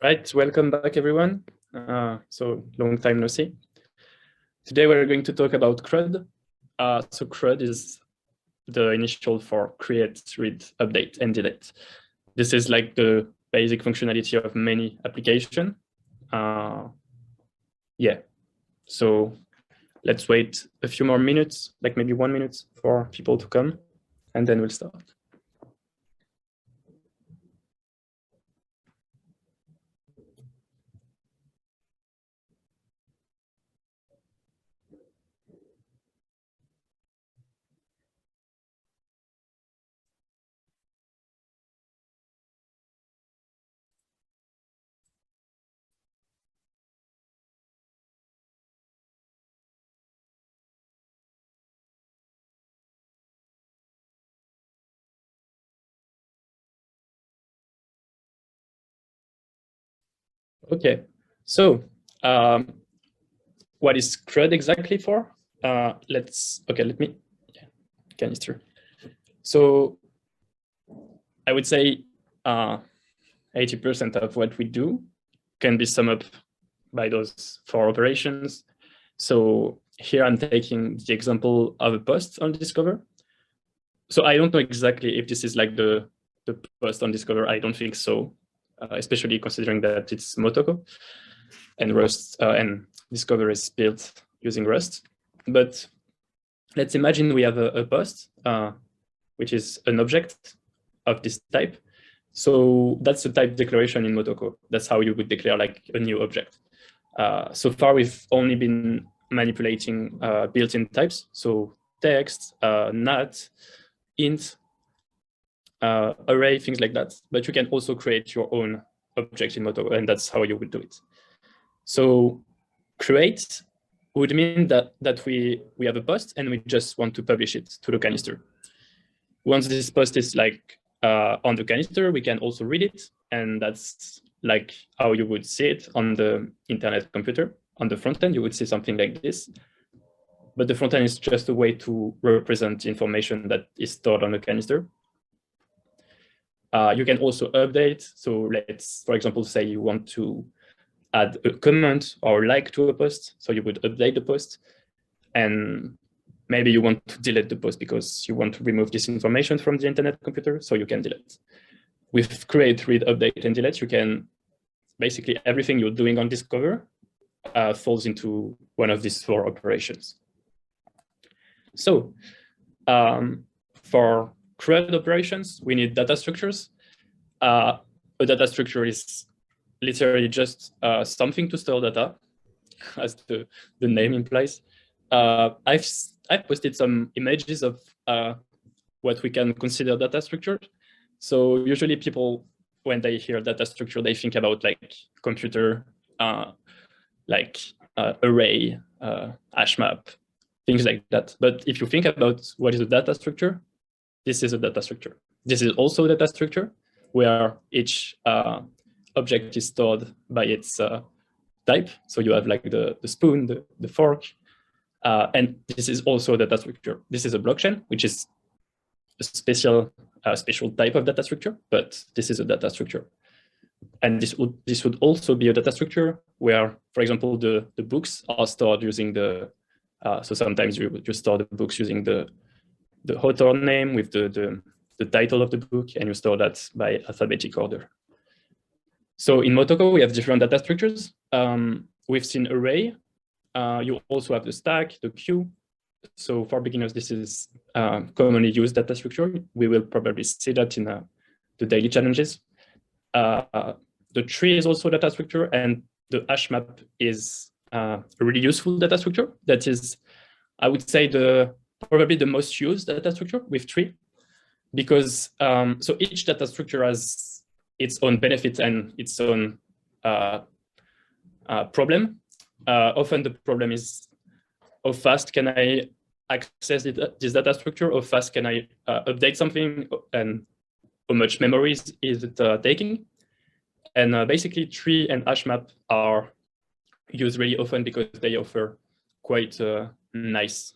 Right, welcome back everyone. So long time no see. Today we're going to talk about CRUD. So CRUD is the initial for create, read, update, and delete. This is like the basic functionality of many applications. Yeah, so let's wait a few more minutes, like maybe 1 minute for people to come, and then we'll start. Okay, so what is CRUD exactly for? Let me canister. So I would say 80% of what we do can be summed up by those 4 operations. So here I'm taking the example of a post on Discover. So I don't know exactly if this is like the post on Discover. I don't think so, especially considering that it's Motoko and Rust and Discover is built using Rust. But let's imagine we have a post, which is an object of this type. So that's the type declaration in Motoko. That's how you would declare like a new object. So far, we've only been manipulating built-in types. So text, nat, int, array, things like that. But you can also create your own object in Motoko, and that's how you would do it. So create would mean that we have a post and we just want to publish it to the canister. Once this post is like on the canister, we can also read it, and that's like how you would see it on the internet computer. On the front end, you would see something like this, but the front end is just a way to represent information that is stored on the canister. You can also update. So let's, for example, say you want to add a comment or like to a post. So you would update the post, and maybe you want to delete the post because you want to remove this information from the internet computer, so you can delete. With create, read, update, and delete, you can basically everything you're doing on Discover falls into one of these 4 operations. So for CRUD operations, we need data structures. A data structure is literally just something to store data, as the name implies. I've posted some images of what we can consider data structure. So usually people, when they hear data structure, they think about like computer, array, hash map, things like that. But if you think about what is a data structure, this is a data structure. This is also a data structure where each object is stored by its type. So you have like the spoon, the fork, and this is also a data structure. This is a blockchain, which is a special type of data structure, but this is a data structure. And this would also be a data structure where, for example, the books are stored using the, so sometimes you store the books using the author name with the title of the book, and you store that by alphabetic order. So in Motoko, we have different data structures. We've seen array. You also have the stack, the queue. So for beginners, this is commonly used data structure. We will probably see that in the daily challenges. The tree is also data structure, and the hash map is a really useful data structure. That is, I would say, probably the most used data structure with tree, because so each data structure has its own benefit and its own problem. Often the problem is how fast can I access this data structure, how fast can I update something, and how much memory is it taking. And basically tree and hash map are used really often because they offer quite a nice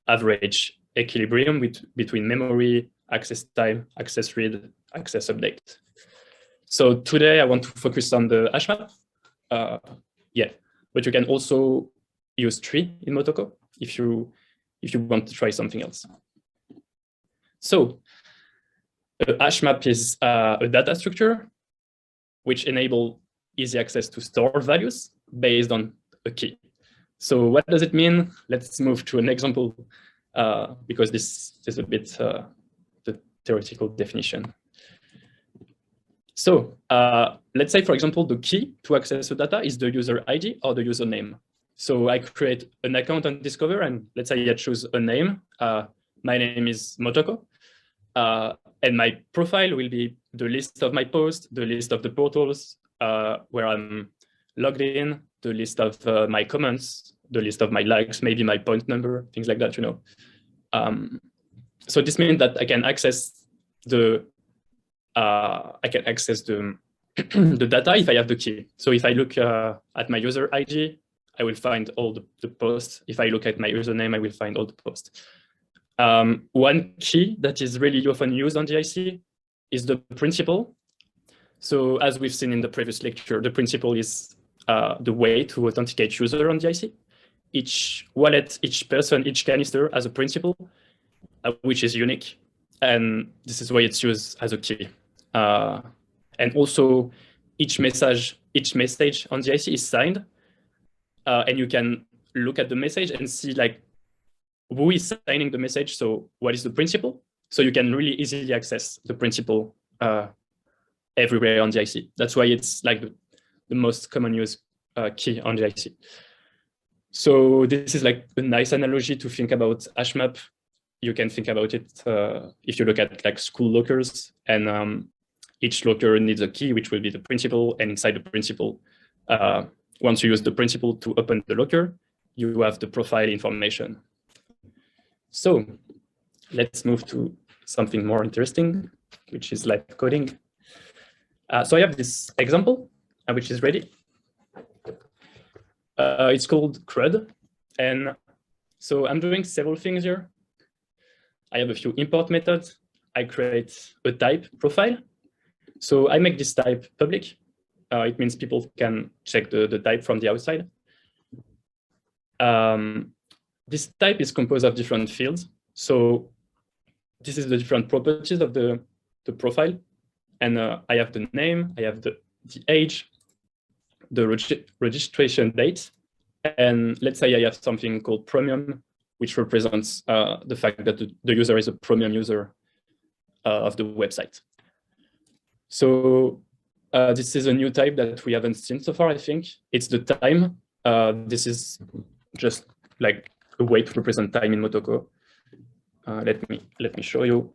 average equilibrium between memory, access time, access read, access update. So today I want to focus on the hash map. Yeah, but you can also use tree in Motoko if you want to try something else. So a hash map is a data structure which enable easy access to stored values based on a key. So what does it mean? Let's move to an example because this is a bit the theoretical definition. So let's say, for example, the key to access the data is the user ID or the username. So I create an account on Discover, and let's say I choose a name. My name is Motoko. And my profile will be the list of my posts, the list of the portals where I'm logged in, the list of my comments, the list of my likes, maybe my point number, things like that, you know. So this means that I can access the the data if I have the key. So if I look at my user ID, I will find all the posts. If I look at my username, I will find all the posts. One key that is really often used on the IC is the principal. So as we've seen in the previous lecture, the principal is the way to authenticate user on the IC. Each wallet, each person, each canister has a principal, which is unique. And this is why it's used as a key. And also each message on the IC is signed. And you can look at the message and see like who is signing the message. So what is the principal? So you can really easily access the principal everywhere on the IC. That's why it's like the most common use key on the IC. So this is like a nice analogy to think about hash map. You can think about it if you look at like school lockers, and each locker needs a key, which will be the principal, and inside the principal, once you use the principal to open the locker, you have the profile information. So let's move to something more interesting, which is live coding. So I have this example, which is ready. It's called CRUD. And so I'm doing several things here. I have a few import methods. I create a type profile. So I make this type public. It means people can check the type from the outside. This type is composed of different fields. So this is the different properties of the profile. And I have the name, I have the age, the registration date. And let's say I have something called premium, which represents the fact that the user is a premium user of the website. So this is a new type that we haven't seen so far, I think. It's the time. This is just like a way to represent time in Motoko. Let me show you.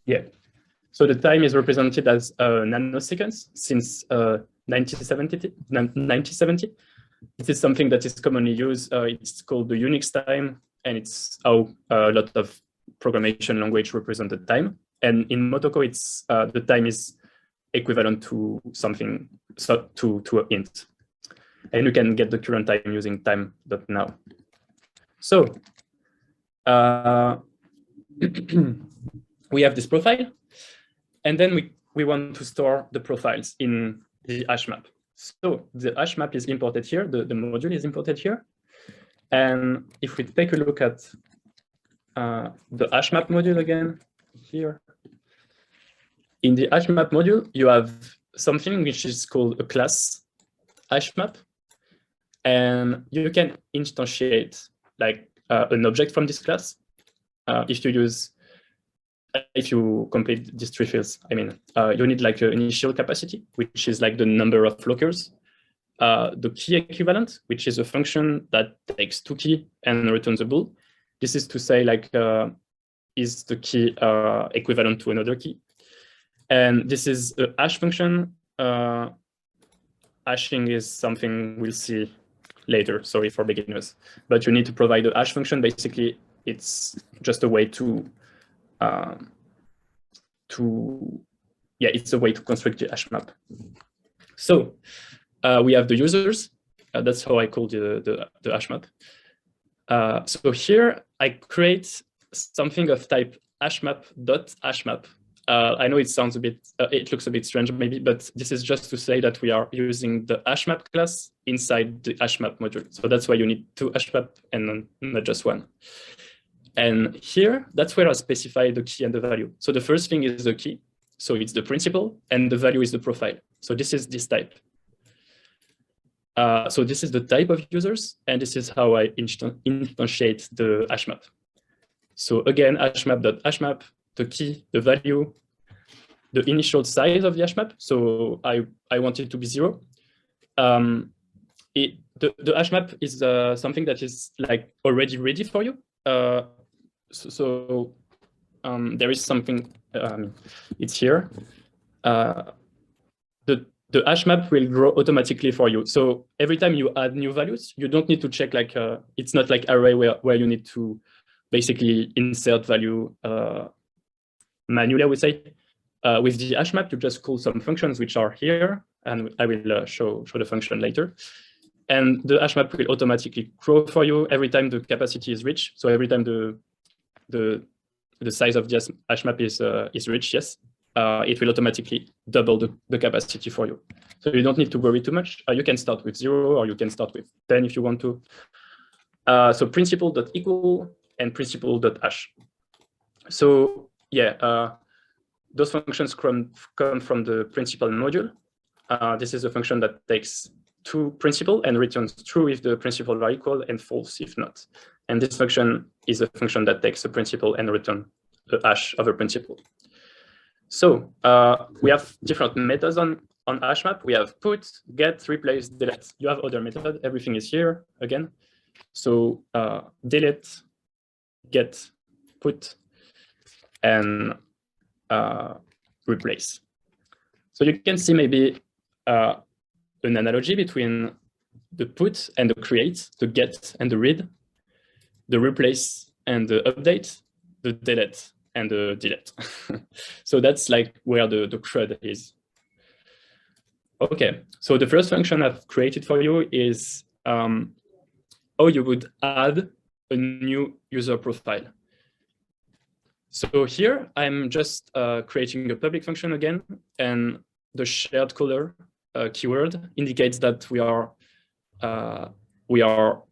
Yeah, so the time is represented as nanoseconds since 1970. This is something that is commonly used. It's called the Unix time, and it's how a lot of programmation language represent the time. And in Motoko, it's the time is equivalent to something, so to an int. And you can get the current time using time.now. So we have this profile, and then we want to store the profiles in the hash map. So the hash map is imported here, the module is imported here. And if we take a look at the hash map module again here, in the hash map module, you have something which is called a class hash map. And you can instantiate like an object from this class if you complete these three fields. I mean, you need like an initial capacity, which is like the number of lockers, the key equivalent, which is a function that takes two keys and returns a bool. This is to say like, is the key equivalent to another key? And this is a hash function. Hashing is something we'll see later, sorry for beginners, but you need to provide a hash function. Basically, it's just a way to it's a way to construct the hash map. So we have the users. That's how I call the hash map. So here I create something of type hashmap.hashmap. I know it sounds a bit, it looks a bit strange maybe, but this is just to say that we are using the hashmap class inside the hashmap module. So that's why you need 2 hashmap and not just 1. And here, that's where I specify the key and the value. So the first thing is the key. So it's the principal, and the value is the profile. So this is this type. So this is the type of users, and this is how I instantiate the hashmap. So again, hashmap.hashmap, the key, the value, the initial size of the hashmap. So I want it to be 0. The hashmap is something that is like already ready for you. There is something, it's here. The hash map will grow automatically for you. So every time you add new values, you don't need to check like, it's not like array where you need to basically insert value manually, I would say. With the hash map, you just call some functions which are here, and I will show the function later. And the hash map will automatically grow for you every time the capacity is reached. So every time the size of the hash map is reached, yes, it will automatically double the capacity for you. So you don't need to worry too much. You can start with 0, or you can start with 10 if you want to. So principal.equal and principal.hash. So yeah, those functions come from the principal module. This is a function that takes 2 principal and returns true if the principal are equal and false if not. And this function is a function that takes a principal and return a hash of a principal. So we have different methods on hashmap. We have put, get, replace, delete. You have other methods. Everything is here again. So delete, get, put, and replace. So you can see maybe an analogy between the put and the create, the get and the read, the replace and the update, the delete and the delete. So that's like where the CRUD is. Okay, so the first function I've created for you is how you would add a new user profile. So here I'm just creating a public function again, and the shared color keyword indicates that we are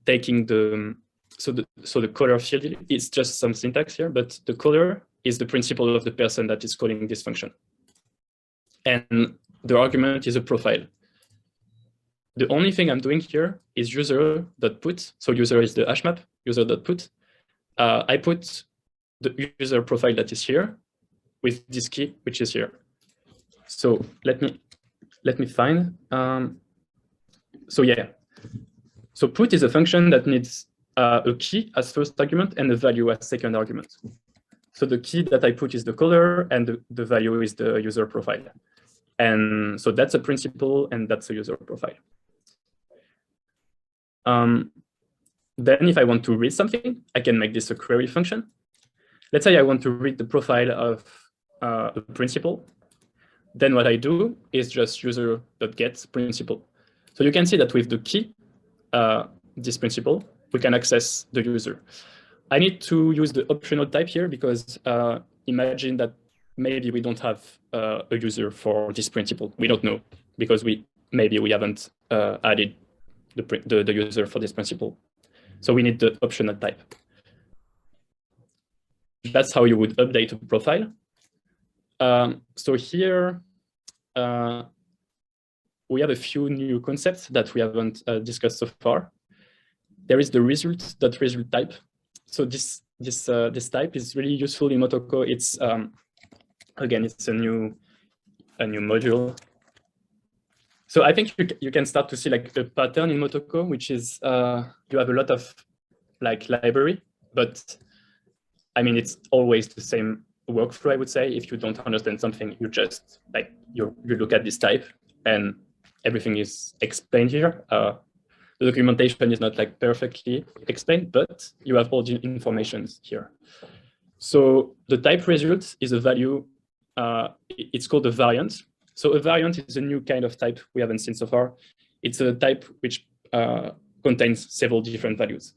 taking the color field is just some syntax here, but the color is the principal of the person that is calling this function. And the argument is a profile. The only thing I'm doing here is user.put. So user is the hash map, user.put. I put the user profile that is here with this key, which is here. So let me find. So yeah. So put is a function that needs a key as first argument and a value as second argument. So the key that I put is the color, and the value is the user profile. And so that's a principal, and that's a user profile. Then if I want to read something, I can make this a query function. Let's say I want to read the profile of a principal. Then what I do is just user.get principal. So you can see that with the key, this principal, we can access the user. I need to use the optional type here because imagine that maybe we don't have a user for this principal. We don't know because maybe we haven't added the user for this principal. So we need the optional type. That's how you would update a profile. So here, we have a few new concepts that we haven't discussed so far. There is the result.result type. So this type is really useful in Motoko. It's again, it's a new module. So I think you can start to see like a pattern in Motoko, which is you have a lot of like library, but I mean it's always the same workflow. I would say if you don't understand something, you just like you look at this type and everything is explained here. The documentation is not like perfectly explained, but you have all the information here. So the type result is a value. It's called a variant. So a variant is a new kind of type we haven't seen so far. it's a type which contains several different values.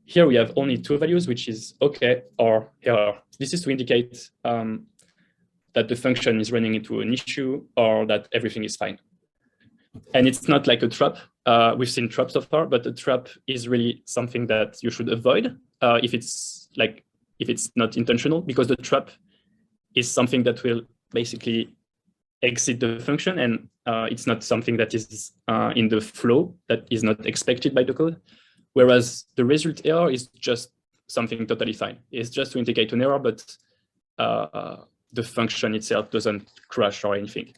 Here we have only two values, which is OK or error. This is to indicate that the function is running into an issue or that everything is fine. And it's not like a trap. We've seen traps so far, but a trap is really something that you should avoid if it's not intentional, because the trap is something that will basically exit the function, and it's not something that is in the flow, that is not expected by the code. Whereas the result error is just something totally fine. It's just to indicate an error, but the function itself doesn't crash or anything.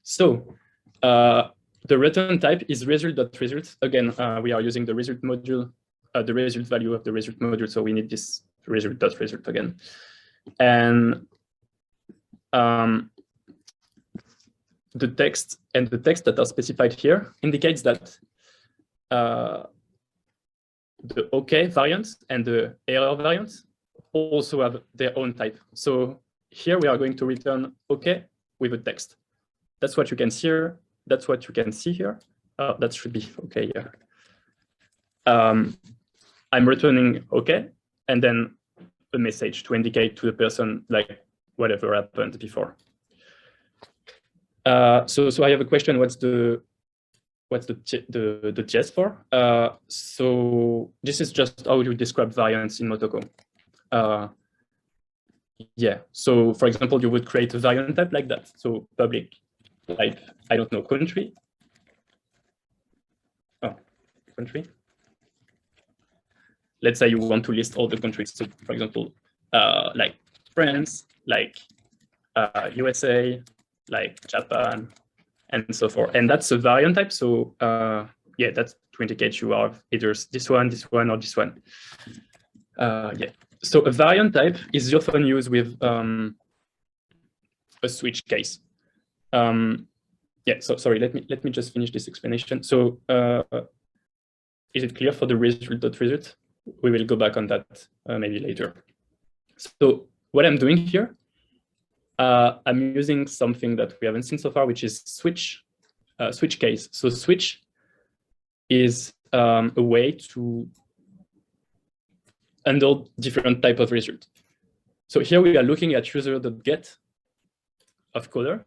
So the return type is result.result. Again, we are using the result module, the result value of the result module. So we need this result.result again. And the text that are specified here indicates that the OK variant and the error variant also have their own type. So here we are going to return OK with a text. That's what you can see here. That's what you can see here. That should be OK here. I'm returning OK, and then a message to indicate to the person like whatever happened before. So I have a question. What's the JS for? So this is just how you describe variants in Motoko. Yeah. So for example, you would create a variant type like that. So public type, I don't know, country. Oh, country. Let's say you want to list all the countries. So for example, like France, like USA, like Japan, and so forth. And that's a variant type. So yeah, that's to indicate you have either this one, or this one. Yeah. So a variant type is often used with a switch case. Yeah. So sorry. Let me just finish this explanation. So is it clear for the result.result? We will go back on that maybe later. So what I'm doing here, I'm using something that we haven't seen so far, which is switch case. So switch is a way to handle different type of result. So here we are looking at user.get of coder.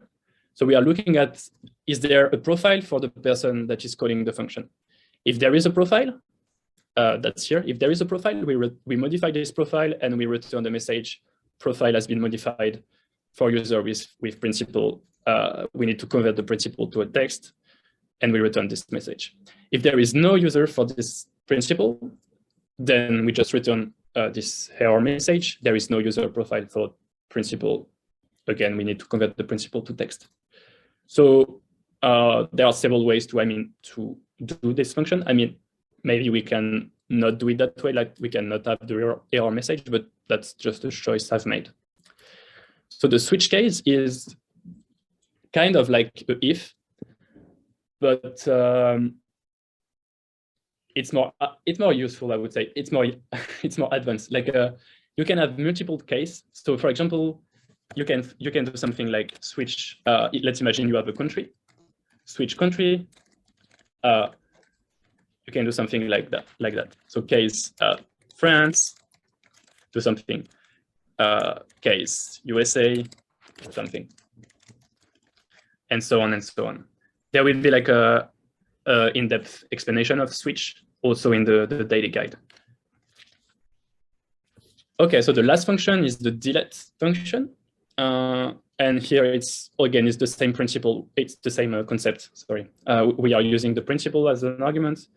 So we are looking at, is there a profile for the person that is calling the function? If there is a profile, that's here. If there is a profile, we modify this profile and we return the message, profile has been modified for user with principal. We need to convert the principal to a text, and we return this message. If there is no user for this principal, then we just return this error message. There is no user profile for principal. Again, we need to convert the principal to text. So there are several ways to do this function. Maybe we can not do it that way, like we cannot have the error message, but that's just a choice I've made. So the switch case is kind of like a if, but it's more useful, I would say. It's more advanced. Like you can have multiple case. So for example, you can do something like switch. Let's imagine you have a country, switch country. You can do something like that. So case France, do something. Case USA, something, and so on and so on. There will be like a in-depth explanation of switch also in the daily guide. Okay, so the last function is the delete function, and here it's the same principle. It's the same concept. Sorry, we are using the principal as an argument.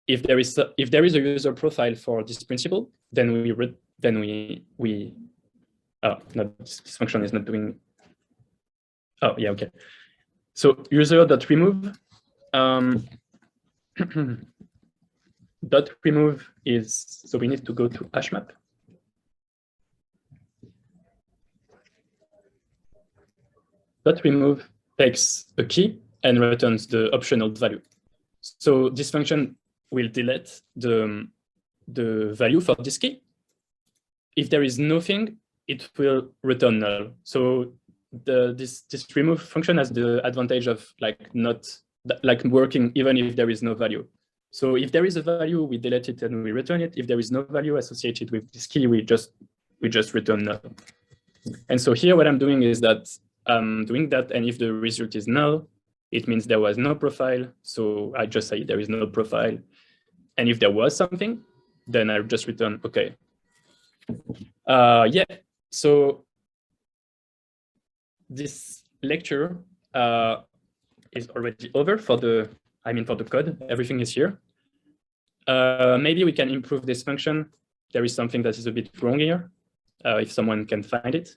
If there is a user profile for this principal, then no, this function is not doing. Oh yeah, okay. So user.remove dot remove is, so we need to go to hashmap. Dot remove takes a key and returns the optional value. So this function will delete the value for this key. If there is nothing, it will return null. So this remove function has the advantage of like not like working even if there is no value. So if there is a value, we delete it and we return it. If there is no value associated with this key, we just return null. And so here what I'm doing is that I'm doing that, and if the result is null, it means there was no profile. So I just say there is no profile. And if there was something, then I just return okay. Yeah, so this lecture is already over for the, for the code. Everything is here. Maybe we can improve this function. There is something that is a bit wrong here, if someone can find it.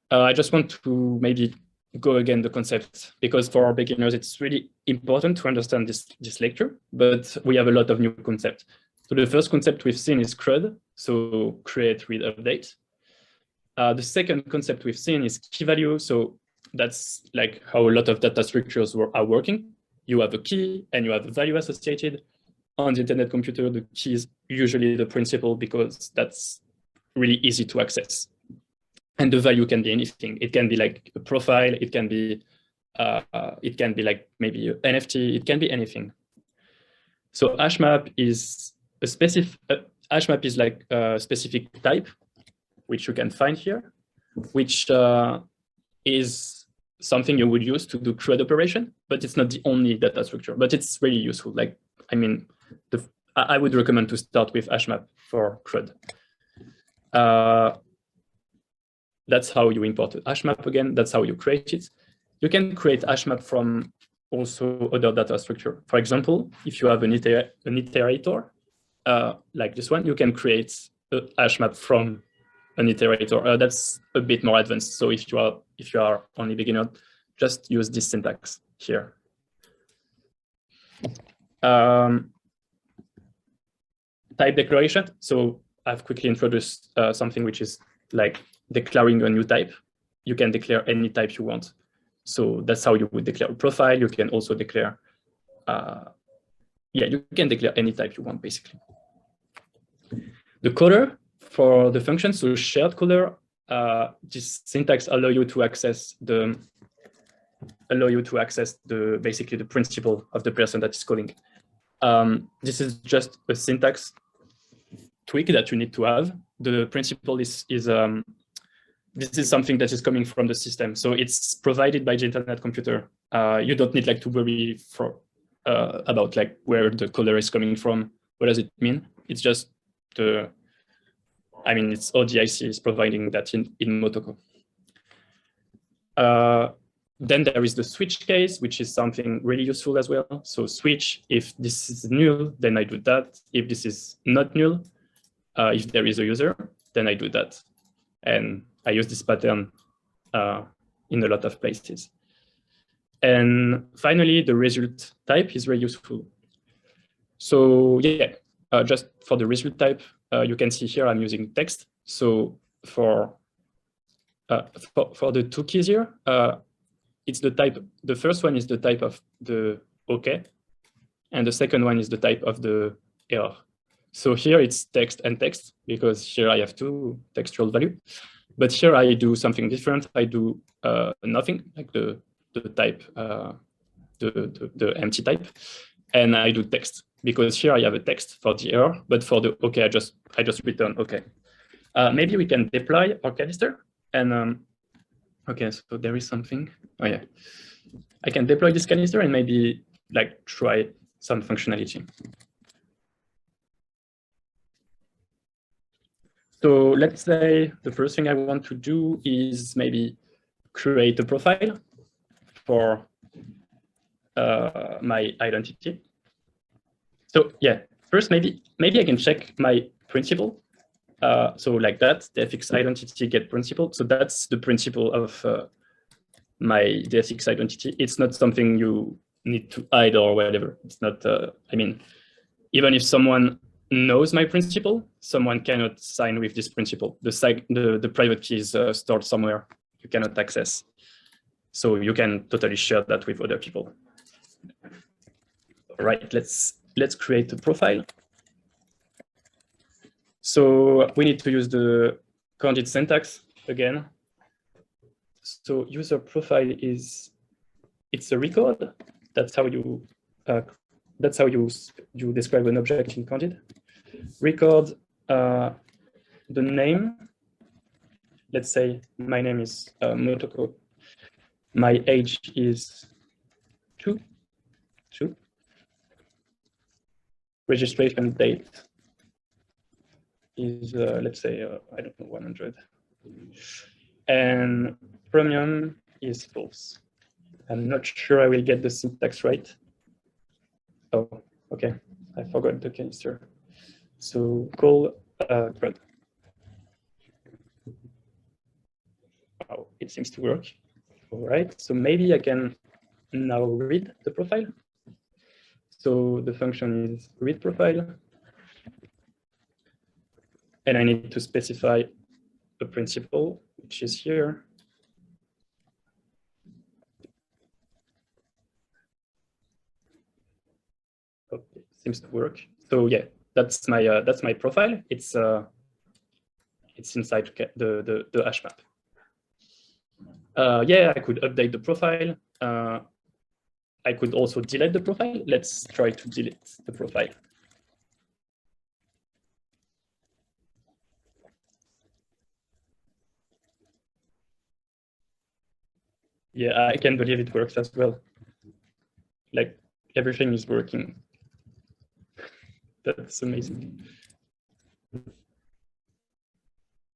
I just want to maybe go again the concept, because for our beginners, it's really important to understand this lecture, but we have a lot of new concepts. So the first concept we've seen is CRUD, so create, read, update. The second concept we've seen is key value. So that's like how a lot of data structures are working. You have a key and you have a value associated. On the internet computer, the key is usually the principal because that's really easy to access. And the value can be anything. It can be like a profile. It can be like maybe an NFT. It can be anything. So hashmap is a specific. Hashmap is like a specific type, which you can find here, which is something you would use to do CRUD operation, but it's not the only data structure. But it's really useful. Like, I would recommend to start with hashmap for CRUD. That's how you import hashmap again. That's how you create it. You can create hashmap from also other data structure. For example, if you have an iterator, like this one, you can create a hashmap from an iterator. That's a bit more advanced. So if you are only beginner, just use this syntax here. Type declaration. So I've quickly introduced something which is like declaring a new type. You can declare any type you want. So that's how you would declare a profile. You can also declare, you can declare any type you want, basically. The color for the function, so shared color, this syntax allow you to access basically the principal of the person that is calling. This is just a syntax tweak that you need to have. The principal is this is something that is coming from the system. So it's provided by the internet computer. You don't need like to worry about like where the color is coming from. What does it mean? It's just it's ODIC is providing that in Motoko. Then there is the switch case, which is something really useful as well. So switch, if this is null, then I do that. If this is not null, if there is a user, then I do that. And I use this pattern in a lot of places. And finally, the result type is very useful. So yeah, just for the result type, you can see here I'm using text. So for the two keys here, it's the type. The first one is the type of the OK, and the second one is the type of the error. So here it's text and text because here I have two textual value. But here I do something different. I do nothing, like the type, the empty type, and I do text because here I have a text for the error, but for the OK, I just return OK. Maybe we can deploy our canister, and OK, so there is something. Oh yeah, I can deploy this canister and maybe like try some functionality. So let's say the first thing I want to do is maybe create a profile for my identity. So yeah, first maybe I can check my principal. So like that, the fx identity get principal. So that's the principal of my DFX identity. It's not something you need to hide or whatever. It's not, even if someone knows my principal, someone cannot sign with this principal. The private key is stored somewhere you cannot access. So you can totally share that with other people. All right, let's create a profile. So we need to use the candid syntax again. So user profile it's a record. That's how you describe an object in Candid. Record the name. Let's say my name is Motoko. My age is 2. Registration date is, let's say, I don't know, 100. And premium is false. I'm not sure I will get the syntax right. Oh, okay. I forgot the canister. So call CRUD. Wow, it seems to work. All right, so maybe I can now read the profile. So the function is read profile. And I need to specify a principal, which is here. Okay, seems to work. So yeah, that's my profile. It's inside the hash map. Yeah, I could update the profile. I could also delete the profile. Let's try to delete the profile. Yeah, I can't believe it works as well. Like everything is working. That's amazing.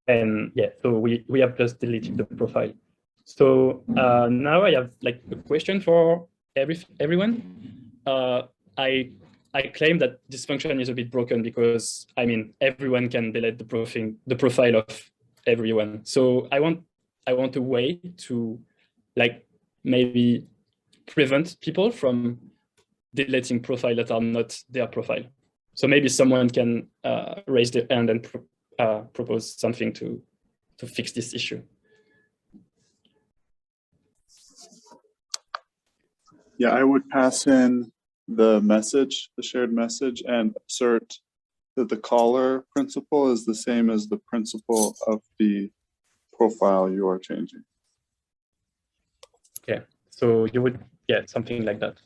And yeah, so we have just deleted the profile. So now I have like a question for everyone. I claim that this function is a bit broken because I mean everyone can delete the profile of everyone. So I want a way to like maybe prevent people from deleting profile that are not their profile. So maybe someone can raise their hand and propose something to fix this issue. Yeah, I would pass in the message, the shared message, and assert that the caller principal is the same as the principal of the profile you are changing. Okay, so you would, yeah, something like that.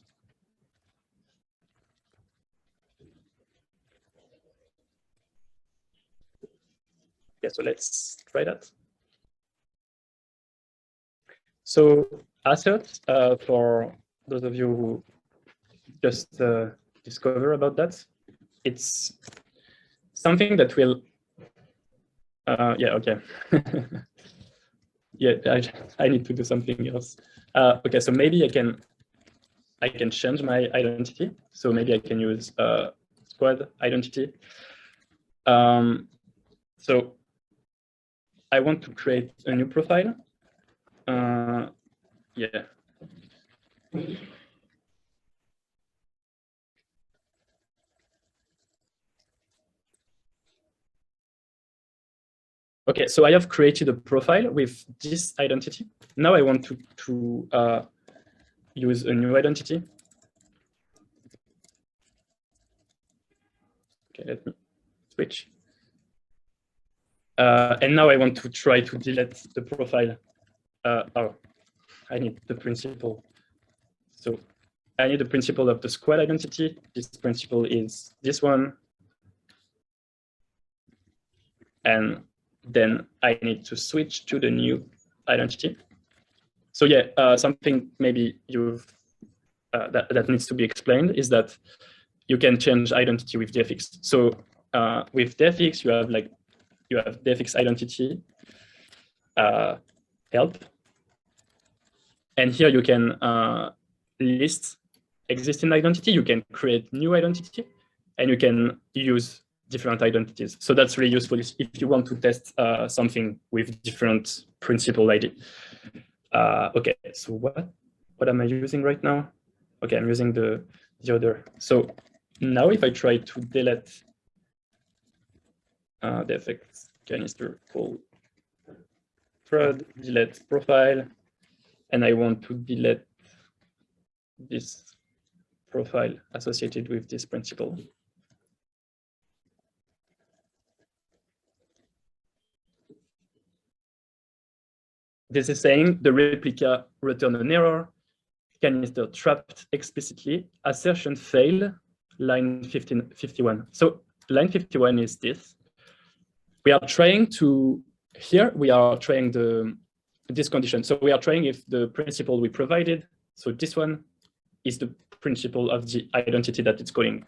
Yeah, so let's try that. So assert, for those of you who just discover about that, it's something that will, yeah, okay. Yeah, I need to do something else. Okay, so maybe I can change my identity. So maybe I can use squad identity. So I want to create a new profile. Yeah. Okay, so I have created a profile with this identity. Now I want to use a new identity. Okay, let me switch. And now I want to try to delete the profile. Oh, I need the principal. So I need the principal of the squad identity. This principal is this one. And then I need to switch to the new identity. So yeah, something maybe that needs to be explained is that you can change identity with dfx. So with dfx, you have dfx identity help, and here you can list existing identity. You can create new identity, and you can use different identities. So that's really useful if you want to test something with different principal ID. Okay, so what am I using right now? Okay, I'm using the other. So now if I try to delete the effects canister called CRUD, delete profile, and I want to delete this profile associated with this principal. this is saying the replica return an error, canister trapped explicitly, assertion fail, line 51. So line 51 is this. We are trying to, here we are trying this condition. So we are trying if the principal we provided, so this one is the principal of the identity that it's calling.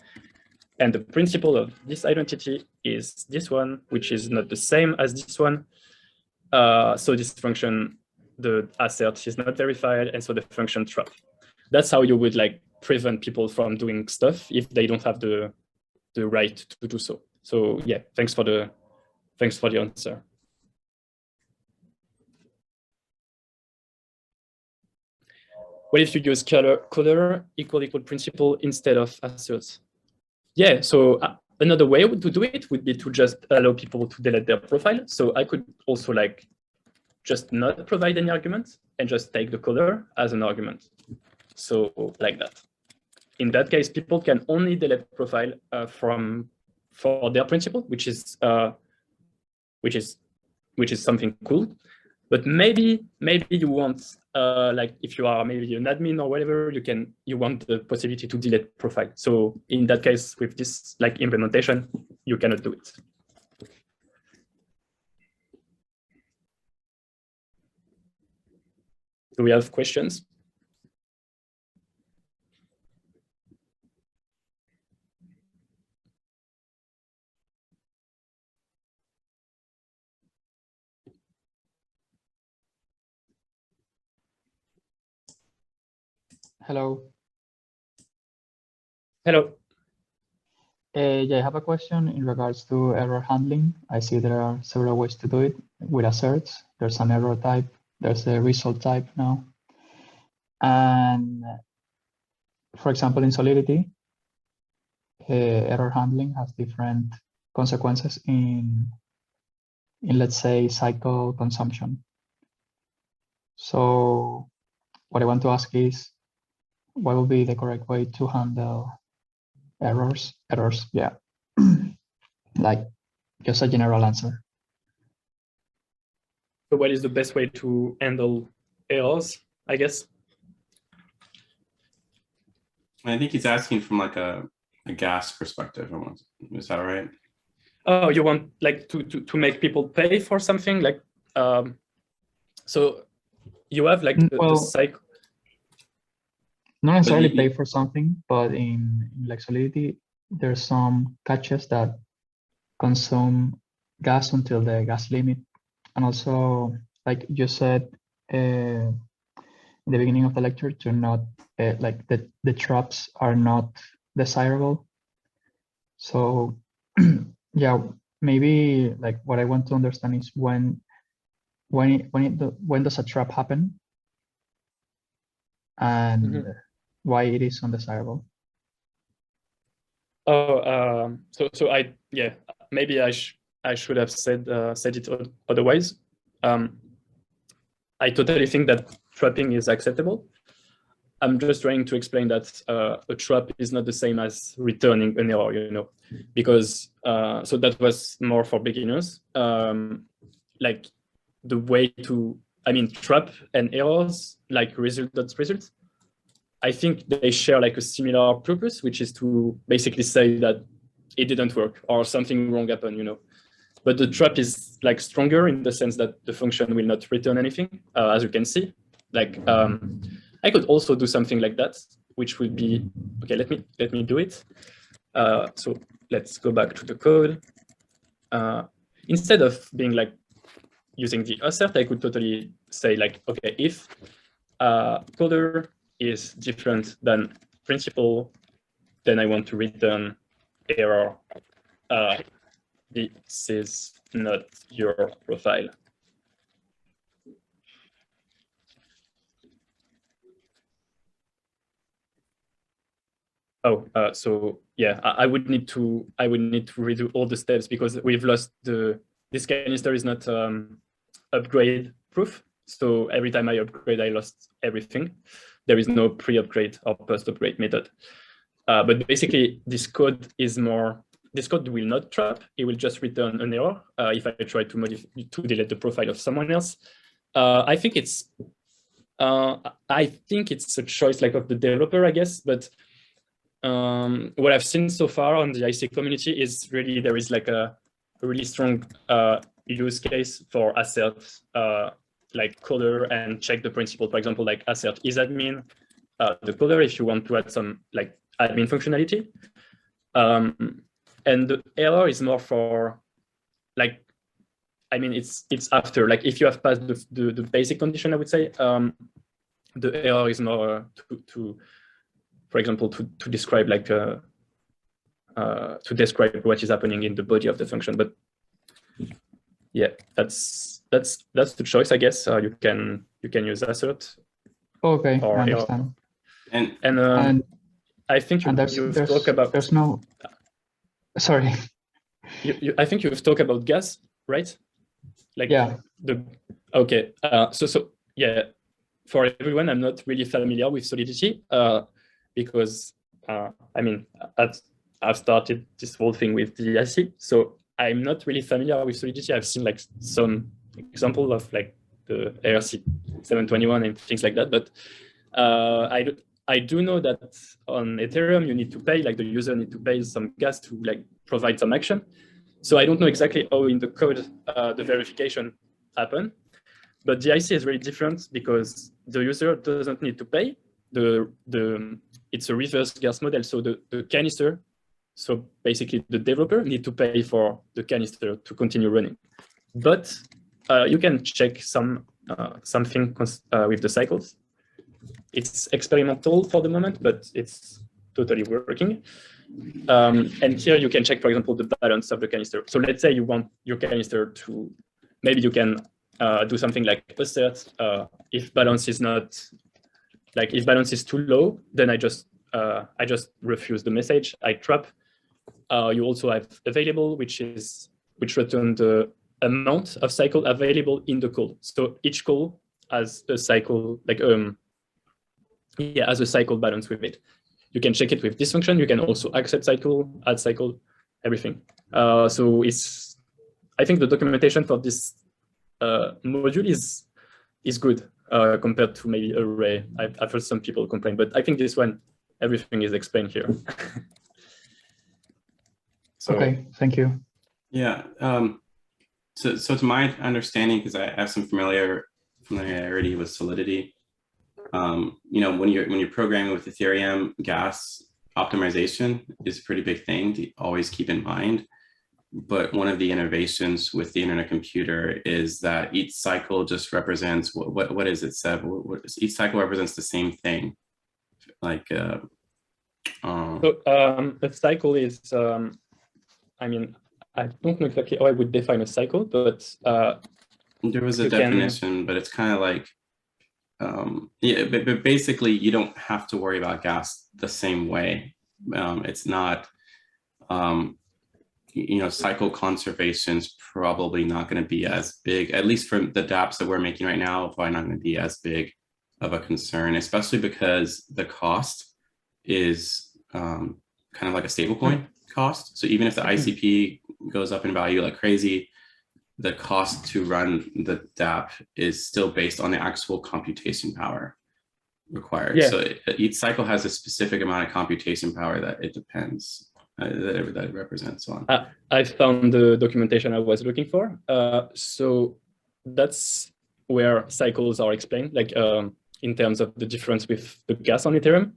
And the principal of this identity is this one, which is not the same as this one. So this function, the assert is not verified, and so the function trap. That's how you would like prevent people from doing stuff if they don't have the right to do so. So yeah, thanks for the answer. What if you use color equal principal instead of asserts? Yeah, so another way to do it would be to just allow people to delete their profile. So I could also like just not provide any arguments and just take the color as an argument. So like that. In that case, people can only delete profile for their principal, which is something cool. But maybe you want like if you are maybe an admin or whatever, you want the possibility to delete profile. So in that case, with this like implementation, you cannot do it. Do we have questions? Hello. Hello. Yeah, I have a question in regards to error handling. I see there are several ways to do it with asserts. There's an error type, there's a result type now. And for example, in Solidity, error handling has different consequences in let's say cycle consumption. So what I want to ask is, what would be the correct way to handle errors, yeah. Like just a general answer. So what is the best way to handle errors, I guess? I think he's asking from like a gas perspective. Is that right? Oh, you want like to make people pay for something, like so you have like the cycle. Not necessarily pay for something, but in like Solidity, there's some caches that consume gas until the gas limit. And also, like you said in the beginning of the lecture, to not like the traps are not desirable. So yeah, maybe like what I want to understand is when does a trap happen, and why it is undesirable. Oh, so maybe I should have said it otherwise. I totally think that trapping is acceptable. I'm just trying to explain that a trap is not the same as returning an error, you know, because so that was more for beginners. Like the way to, trap and errors, like result. I think they share like a similar purpose, which is to basically say that it didn't work or something wrong happened, you know. But the trap is like stronger in the sense that the function will not return anything, as you can see. Like I could also do something like that, which would be okay. Let me do it. So let's go back to the code. Instead of being like using the assert, I could totally say like, okay, if color is different than principal, then I want to return error. This is not your profile. Oh, so yeah, I would need to redo all the steps because we've lost this canister is not upgrade proof. So every time I upgrade, I lost everything. There is no pre-upgrade or post-upgrade method. But basically, this code will not trap. It will just return an error if I try to delete the profile of someone else. I think it's a choice like of the developer, I guess. But what I've seen so far on the IC community is really there is like a really strong use case for assert like coder and check the principal. For example, like assert is admin the coder if you want to add some like admin functionality. And the error is more for like, I mean, it's after, like if you have passed the basic condition, I would say, the error is more to for example, to describe like to describe what is happening in the body of the function. But yeah, that's the choice, I guess. You can use assert. Okay, or I understand. And I think you've talked about. There's no. Sorry. I think you've talked about gas, right? Like yeah. Okay. So yeah, for everyone, I'm not really familiar with Solidity because I mean I've started this whole thing with the IC, so I'm not really familiar with Solidity. I've seen like some example of like the ERC 721 and things like that, but I do know that on Ethereum you need to pay, like the user need to pay some gas to like provide some action. So I don't know exactly how in the code the verification happen, but the IC is really different because the user doesn't need to pay. It's a reverse gas model, so the canister, so basically the developer need to pay for the canister to continue running. But you can check something with the cycles. It's experimental for the moment, but it's totally working. And here you can check, for example, the balance of the canister. So let's say you want your canister to, maybe you can do something like assert if balance is not, like if balance is too low, then I just refuse the message, I trap. You also have available, which return the amount of cycle available in the call. So each call has a cycle, like has a cycle balance with it. You can check it with this function. You can also accept cycle, add cycle, everything. So I think the documentation for this module is good compared to maybe array. I've heard some people complain, but I think this one, everything is explained here. So, okay, thank you. Yeah. So to my understanding, because I have some familiarity with Solidity, you know, when you're programming with Ethereum, gas optimization is a pretty big thing to always keep in mind. But one of the innovations with the internet computer is that each cycle just represents what is it, Seb? Each cycle represents the same thing. Like a cycle is I mean, I don't know exactly how I would define a cycle, but there was a definition, but it's kind of like yeah, but basically you don't have to worry about gas the same way. It's not you know, cycle conservation's probably not going to be as big, at least for the dApps that we're making right now, probably not going to be as big of a concern, especially because the cost is kind of like a stablecoin cost. So even if the ICP goes up in value like crazy, the cost to run the dApp is still based on the actual computation power required. Yeah. So each cycle has a specific amount of computation power that it depends. That it represents on. I found the documentation I was looking for. So that's where cycles are explained, like in terms of the difference with the gas on Ethereum.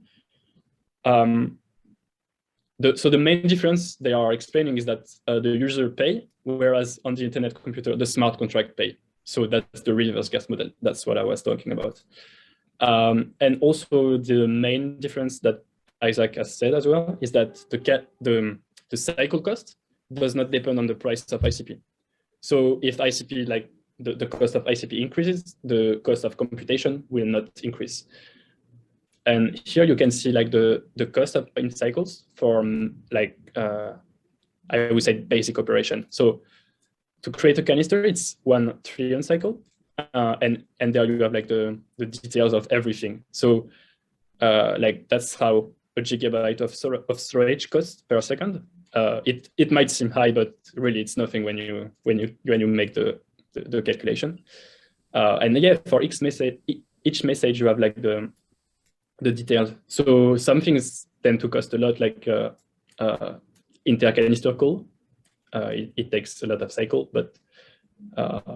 So the main difference they are explaining is that the user pay, whereas on the internet computer, the smart contract pay. So that's the reverse gas model. That's what I was talking about. And also the main difference that Isaac has said as well is that the cycle cost does not depend on the price of ICP. So if ICP, like the cost of ICP increases, the cost of computation will not increase. And here you can see like the cost of in cycles for like I would say basic operation. So to create a canister, it's 1 trillion cycle, and there you have like the details of everything. So like that's how a gigabyte of storage costs per second. It might seem high, but really it's nothing when you make the calculation. And yeah, for each message you have like the details. So some things tend to cost a lot, like inter-canister call. It takes a lot of cycle, but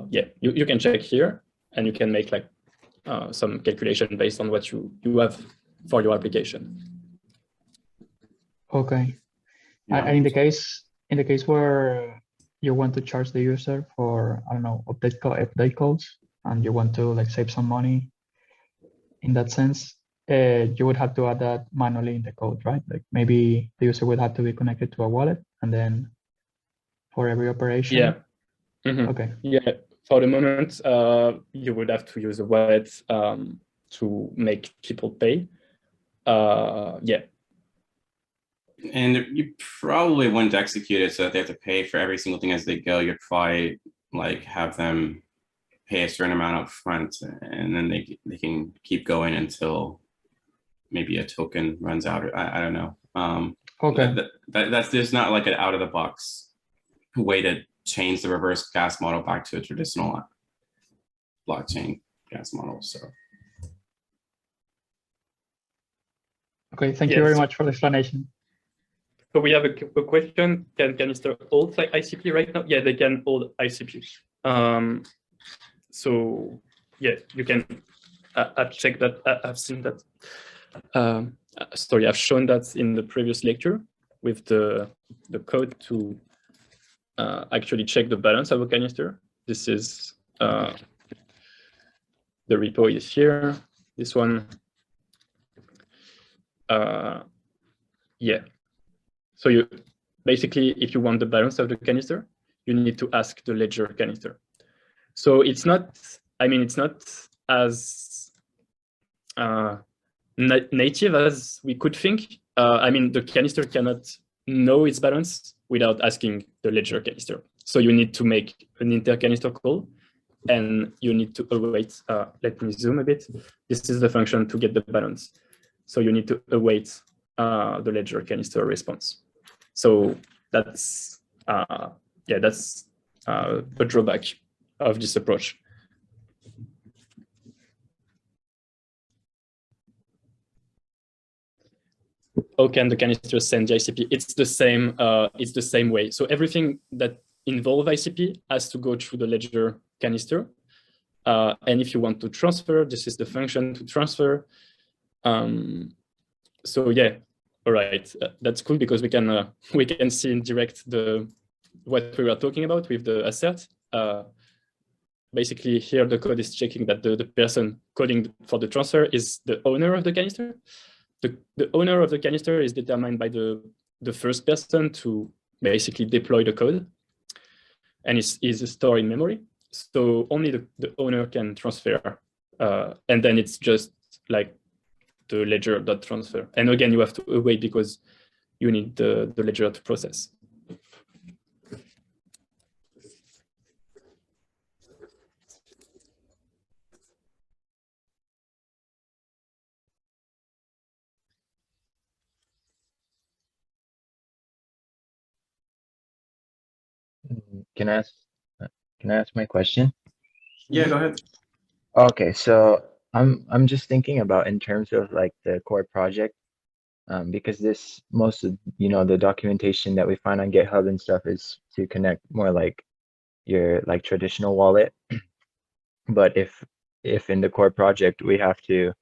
yeah, you can check here and you can make like some calculation based on what you have for your application. Okay. Yeah. In the case where you want to charge the user for, I don't know, update codes, and you want to like save some money in that sense, you would have to add that manually in the code, right? Like maybe the user would have to be connected to a wallet, and then for every operation. Yeah. Mm-hmm. Okay. Yeah. For the moment, you would have to use a wallet to make people pay. Yeah. And you probably wouldn't execute it so that they have to pay for every single thing as they go. You'd probably like have them pay a certain amount up front, and then they can keep going until maybe a token runs out. I don't know. Okay. That's there's not like an out of the box way to change the reverse gas model back to a traditional blockchain gas model. So. Okay. Thank you very much for the explanation. So we have a question. Can canister hold like ICP right now? Yeah, they can hold ICP. So yeah, you can. I've checked that. I've seen that. Sorry, I've shown that in the previous lecture with the code to actually check the balance of a canister. This is the repo is here. This one. Yeah. So you basically, if you want the balance of the canister, you need to ask the ledger canister. So it's not, I mean, it's not as native as we could think. I mean, the canister cannot know its balance without asking the ledger canister. So you need to make an inter-canister call, and you need to await. Let me zoom a bit. This is the function to get the balance. So you need to await the ledger canister response. So that's yeah, that's a drawback of this approach. How can the canister send the ICP? It's the same way. So everything that involves ICP has to go through the ledger canister. And if you want to transfer, this is the function to transfer. So yeah, all right, that's cool because we can see in direct what we were talking about with the assert. Basically, here the code is checking that the person coding for the transfer is the owner of the canister. The owner of the canister is determined by the first person to basically deploy the code, and is stored in memory. So only the owner can transfer, and then it's just like the ledger.transfer. And again, you have to await because you need the ledger to process. Can I ask my question? Yeah, go ahead. Okay, so I'm just thinking about in terms of like the core project, because this most of the documentation that we find on GitHub and stuff is to connect more like your like traditional wallet. But if in the core project we have to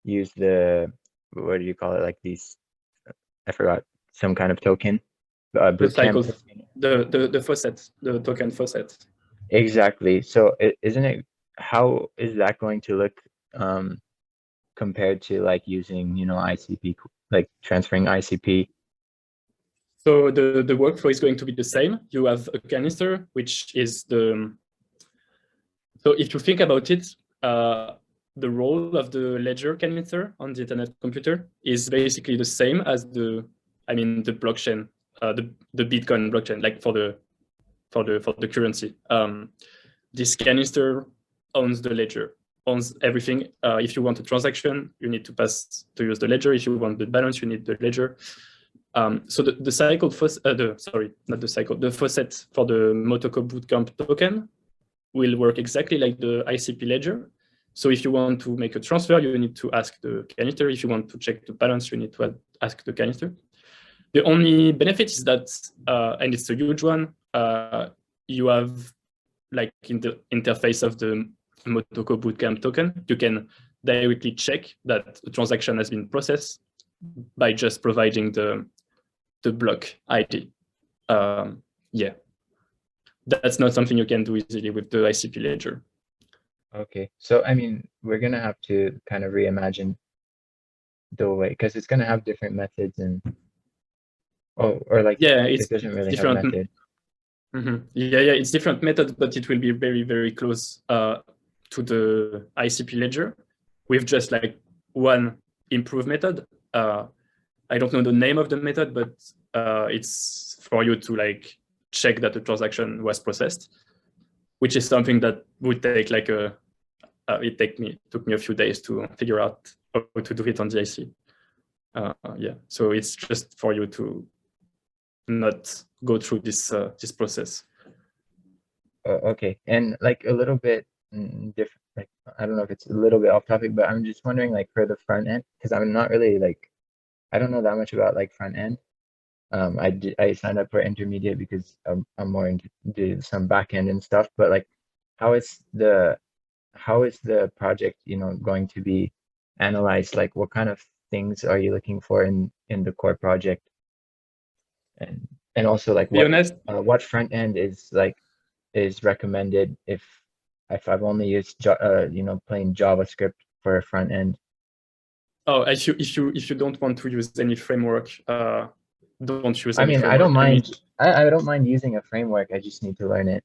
use the, what do you call it, like these, I forgot, some kind of token, The cycle, token. the faucet, the token faucet. Exactly. So isn't it, how is that going to look compared to like using ICP, like transferring ICP? So the workflow is going to be the same. You have a canister, which is the. So if you think about it, the role of the ledger canister on the internet computer is basically the same as the blockchain, the Bitcoin blockchain, like for the currency. This canister owns the ledger, owns everything. If you want a transaction, you need to use the ledger. If you want the balance, you need the ledger. So the cycle, the faucet for the Motoko Bootcamp token will work exactly like the ICP ledger. So if you want to make a transfer, you need to ask the canister. If you want to check the balance, you need to ask the canister. The only benefit is that, and it's a huge one, you have, like in the interface of the Motoko Bootcamp token, you can directly check that the transaction has been processed by just providing the block ID. Yeah, that's not something you can do easily with the ICP ledger. Okay, so I mean, we're gonna have to kind of reimagine the way, because it's gonna have different methods and or like yeah, it doesn't really have different method. Yeah, it's different method, but it will be very, very close to the ICP ledger with just like one improved method. I don't know the name of the method, but it's for you to like check that the transaction was processed, which is something that would take like it took me a few days to figure out how to do it on the IC. Yeah, so it's just for you to not go through this this process. Okay, and like a little bit different, like I don't know if it's a little bit off topic, but I'm just wondering, like for the front end, because I'm not really like, I don't know that much about like front end. I signed up for intermediate because I'm more into some back end and stuff, but like how is the project, you know, going to be analyzed? Like what kind of things are you looking for in the core project? And also like what front end is recommended if I've only used you know, plain JavaScript for a front end? Oh, if you don't want to use any framework, don't use. I mean, I don't mind. I don't mind using a framework. I just need to learn it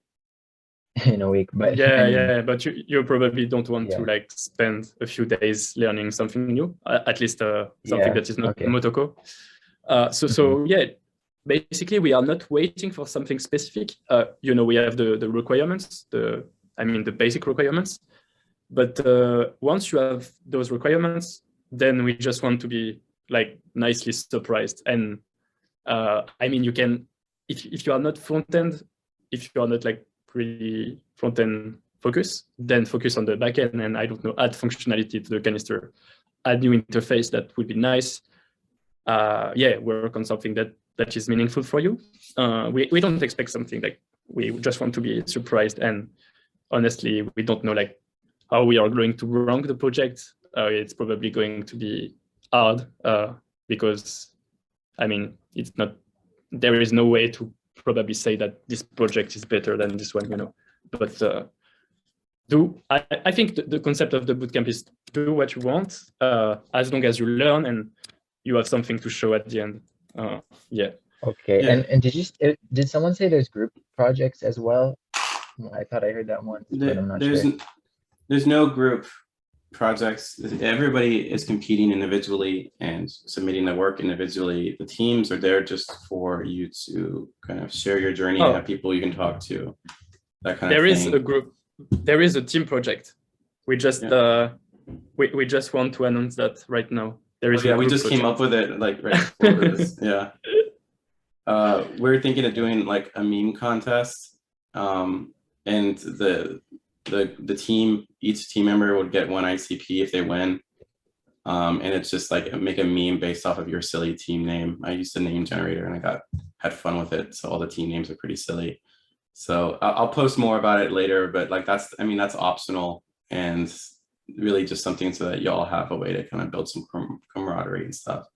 in a week. But yeah, I mean, yeah, but you probably don't want to like spend a few days learning something new. At least something that is not Motoko. So yeah, basically we are not waiting for something specific. You know, we have the requirements, the basic requirements. But once you have those requirements, then we just want to be like nicely surprised. And I mean, you can, if you are not front end, if you are not like really front end focus, then focus on the back end and I don't know, add functionality to the canister, add new interface. That would be nice. Yeah, work on something that is meaningful for you. We don't expect something like, we just want to be surprised. And honestly, we don't know like how we are going to run the project. It's probably going to be hard because I mean, it's not, there is no way to probably say that this project is better than this one, you know. But I think the concept of the bootcamp is do what you want as long as you learn and you have something to show at the end. Yeah. Okay. Yeah. And did someone say there's group projects as well? I thought I heard that once, but I'm not sure. There's no group projects. Everybody is competing individually and submitting their work individually. The teams are there just for you to kind of share your journey and have people you can talk to. That kind of thing. There is a group. There is a team project. We just we just want to announce that right now. There is. We just came up with it like right before this. Yeah. We're thinking of doing like a meme contest, and the team, each team member would get one ICP if they win. And it's just like make a meme based off of your silly team name. I used a name generator and I had fun with it. So all the team names are pretty silly. So I'll post more about it later, but like that's optional and really just something so that y'all have a way to kind of build some camaraderie and stuff.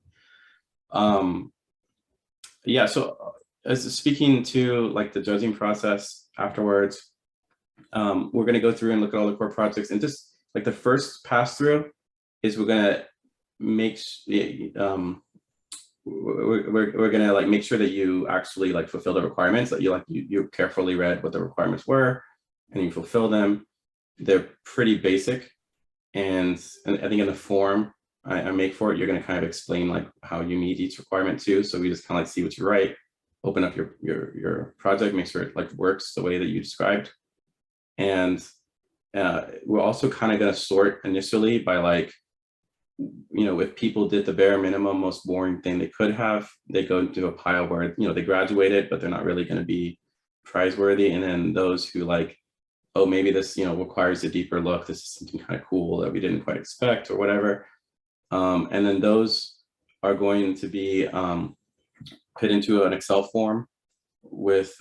Yeah, so as speaking to like the judging process afterwards, we're going to go through and look at all the core projects, and just like the first pass through is we're going to make we're going to like make sure that you actually like fulfill the requirements, that you carefully read what the requirements were and you fulfill them. They're pretty basic, and I think in the form I make for it, you're going to kind of explain like how you meet each requirement too. So we just kind of like see what you write, open up your project, make sure it like works the way that you described. And we're also kind of going to sort initially by like, you know, if people did the bare minimum, most boring thing they could have, they go into a pile where, you know, they graduated, but they're not really going to be prize worthy. And then those who like oh, maybe this, requires a deeper look. This is something kind of cool that we didn't quite expect or whatever. And then those are going to be put into an Excel form with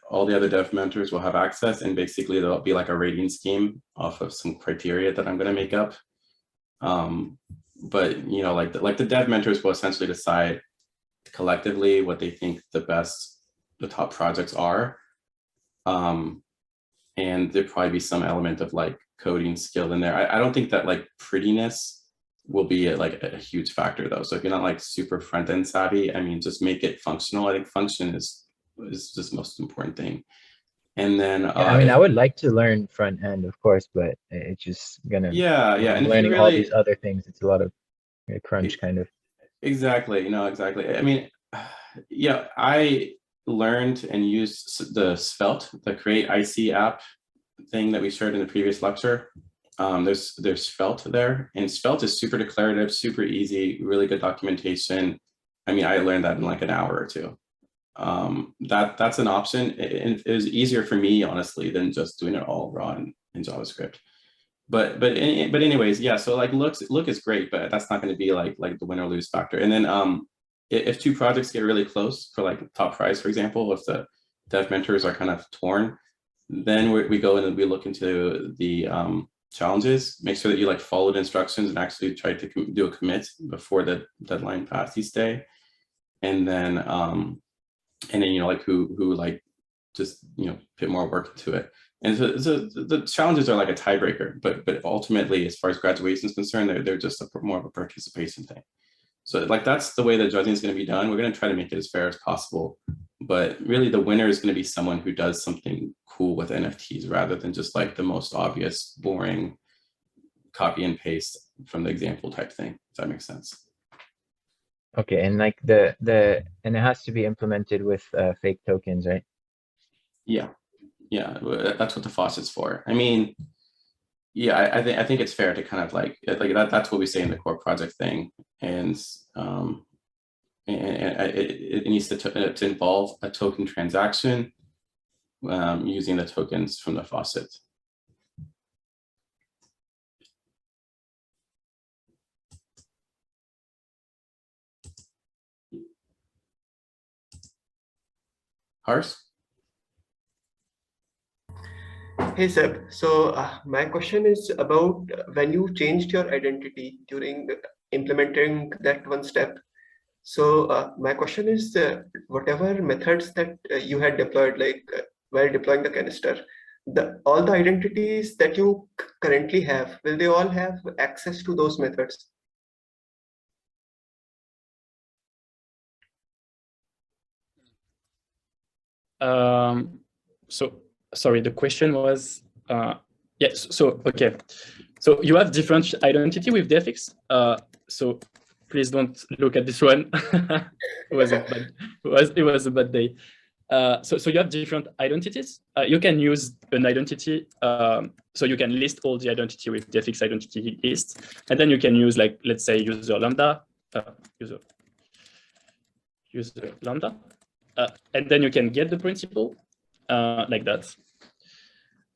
all the other dev mentors will have access, and basically there'll be like a rating scheme off of some criteria that I'm going to make up. But like the dev mentors will essentially decide collectively what they think the top projects are. And there'd probably be some element of like coding skill in there. I don't think that like prettiness will be a huge factor though. So if you're not like super front end savvy, I mean, just make it functional. I think function is just the most important thing. And then I mean, I would like to learn front end, of course, but it's just gonna and learning all these other things. It's a lot of crunch kind of. Exactly. Exactly. I mean, yeah, I learned and used the Svelte, the Create IC app thing that we shared in the previous lecture. There's Svelte there, and Svelte is super declarative, super easy, really good documentation. I mean, I learned that in like an hour or two. That's an option. It was easier for me, honestly, than just doing it all raw in JavaScript. But anyways, yeah. So like look is great, but that's not going to be like the win or lose factor. And then if two projects get really close for like top prize, for example, if the dev mentors are kind of torn, then we go in and we look into the challenges, make sure that you like follow the instructions and actually try to do a commit before the deadline pass each day. And then like who like just put more work into it. And so the challenges are like a tiebreaker, but ultimately, as far as graduation is concerned, they're just more of a participation thing. So like that's the way that judging is going to be done. We're going to try to make it as fair as possible, but really the winner is going to be someone who does something cool with NFTs rather than just like the most obvious, boring copy and paste from the example type thing. If that makes sense. Okay, and like and it has to be implemented with fake tokens, right? Yeah, that's what the faucet's for. I mean, yeah, I think it's fair to kind of like that. That's what we say in the core project thing, and it needs to involve a token transaction using the tokens from the faucet. Hars? Hey Seb, so my question is about when you changed your identity during implementing that one step. So my question is whatever methods that you had deployed, like while deploying the canister, all the identities that you currently have, will they all have access to those methods? So sorry, the question was, yes. So okay, so you have different identity with Defix. So please don't look at this one. It was a bad day. So you have different identities. You can use an identity. So you can list all the identity with Defix identity list, and then you can use like, let's say, user lambda, user lambda, and then you can get the principal like that.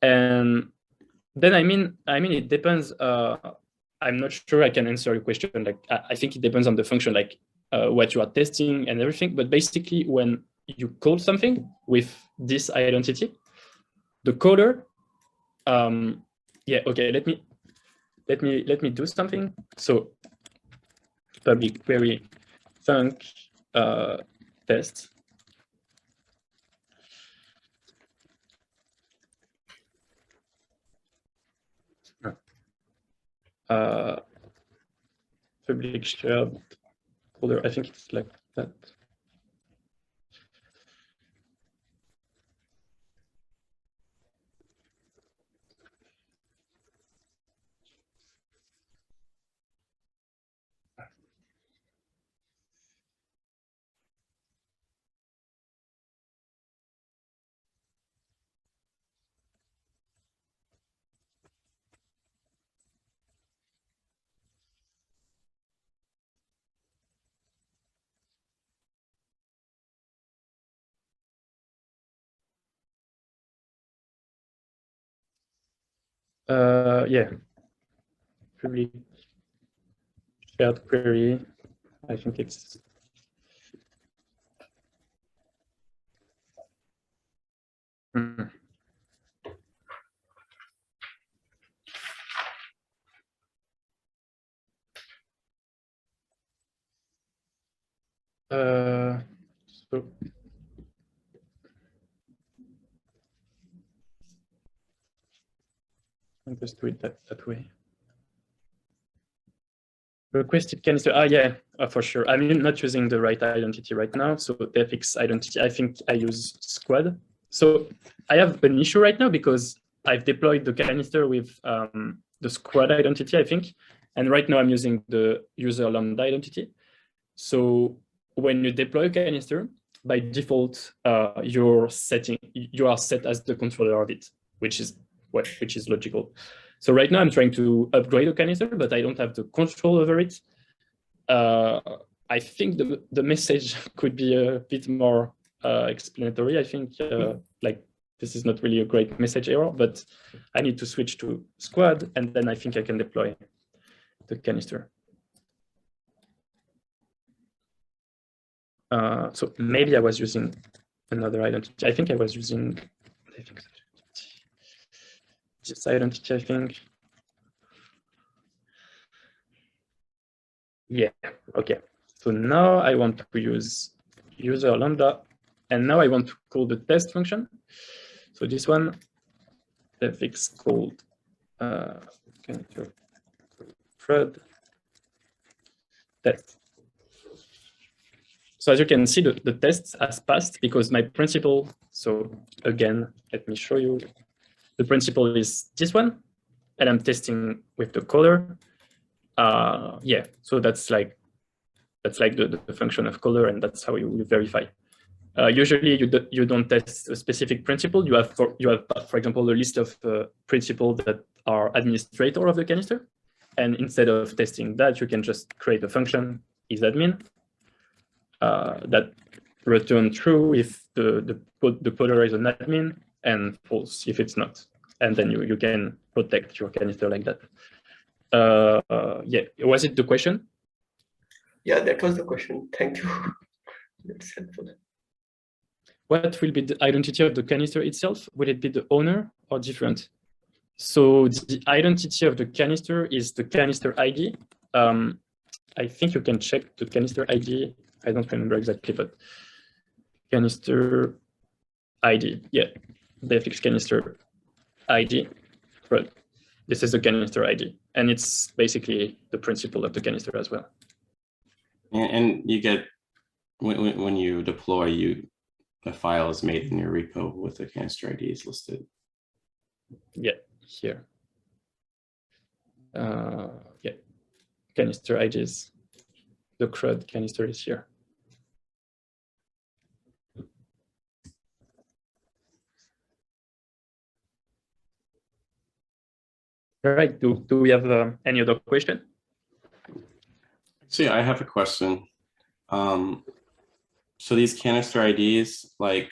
And then I mean it depends. I'm not sure I can answer your question. Like I think it depends on the function, like what you are testing and everything. But basically, when you call something with this identity, the caller, yeah, okay. Let me do something. So public query func test. Public shared folder. I think it's like that. Yeah, public shared query. I think it's so I'll just do it that way. Requested canister. Yeah, for sure. I'm not using the right identity right now. So the fix identity, I think I use Squad. So I have an issue right now because I've deployed the canister with the Squad identity, I think. And right now I'm using the user lambda identity. So when you deploy a canister, by default, you are set as the controller of it, which is logical. So right now I'm trying to upgrade a canister, but I don't have the control over it. I think the message could be a bit more explanatory. I think like this is not really a great message error, but I need to switch to Squad, and then I think I can deploy the canister. So maybe I was using another identity. I think I was using this identity, I think. Yeah, okay. So now I want to use user lambda, and now I want to call the test function. So this one, the fix called CRUD test. So as you can see, the test has passed because my principal, so again, let me show you. The principal is this one, and I'm testing with the color. Yeah, so that's like the function of color, and that's how you verify. Usually you don't test a specific principal. You have, for example, a list of principals that are administrator of the canister. And instead of testing that, you can just create a function, isAdmin, that return true if the coder is an admin and false if it's not. And then you can protect your canister like that. Yeah, was it the question? Yeah, that was the question. Thank you. That's helpful. What will be the identity of the canister itself? Will it be the owner or different? So the identity of the canister is the canister ID. I think you can check the canister ID. I don't remember exactly, but canister ID. Yeah, the fix canister ID. Right. This is the canister ID, and it's basically the principal of the canister as well. And you get, when you deploy, the file is made in your repo with the canister IDs listed. Yeah, here. Yeah, canister IDs. The CRUD canister is here. All right. Do we have any other question? So yeah, I have a question. So these canister IDs, like,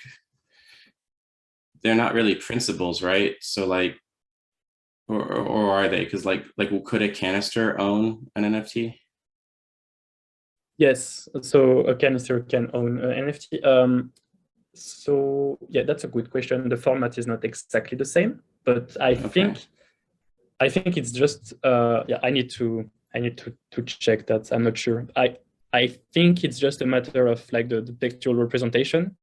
they're not really principals, right? So like, or are they? Because like could a canister own an NFT? Yes. So a canister can own an NFT. So yeah, that's a good question. The format is not exactly the same, but I think it's just yeah. I need to check that. I'm not sure. I think it's just a matter of like the textual representation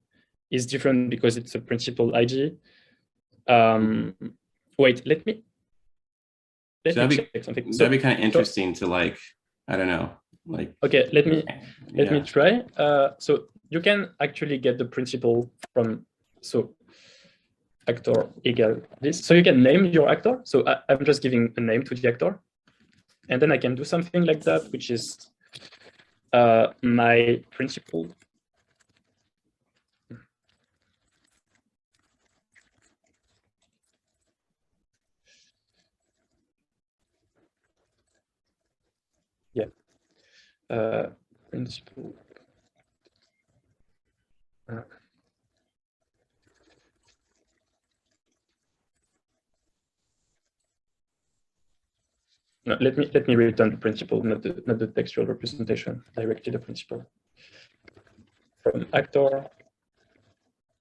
is different because it's a principal ID. Wait, let me check something. That'd be kind of interesting to, like, I don't know, like. Okay, let me try. So you can actually get the principal from, so actor equal this. So you can name your actor. So I'm just giving a name to the actor. And then I can do something like that, which is my principal. Yeah. Principal. No, let me return the principal, not the textual representation, directly the principal. From actor,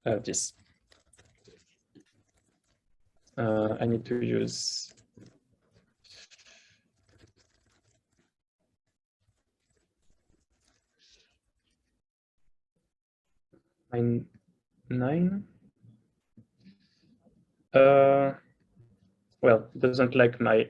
this. I need to use line 9. Well, it doesn't like my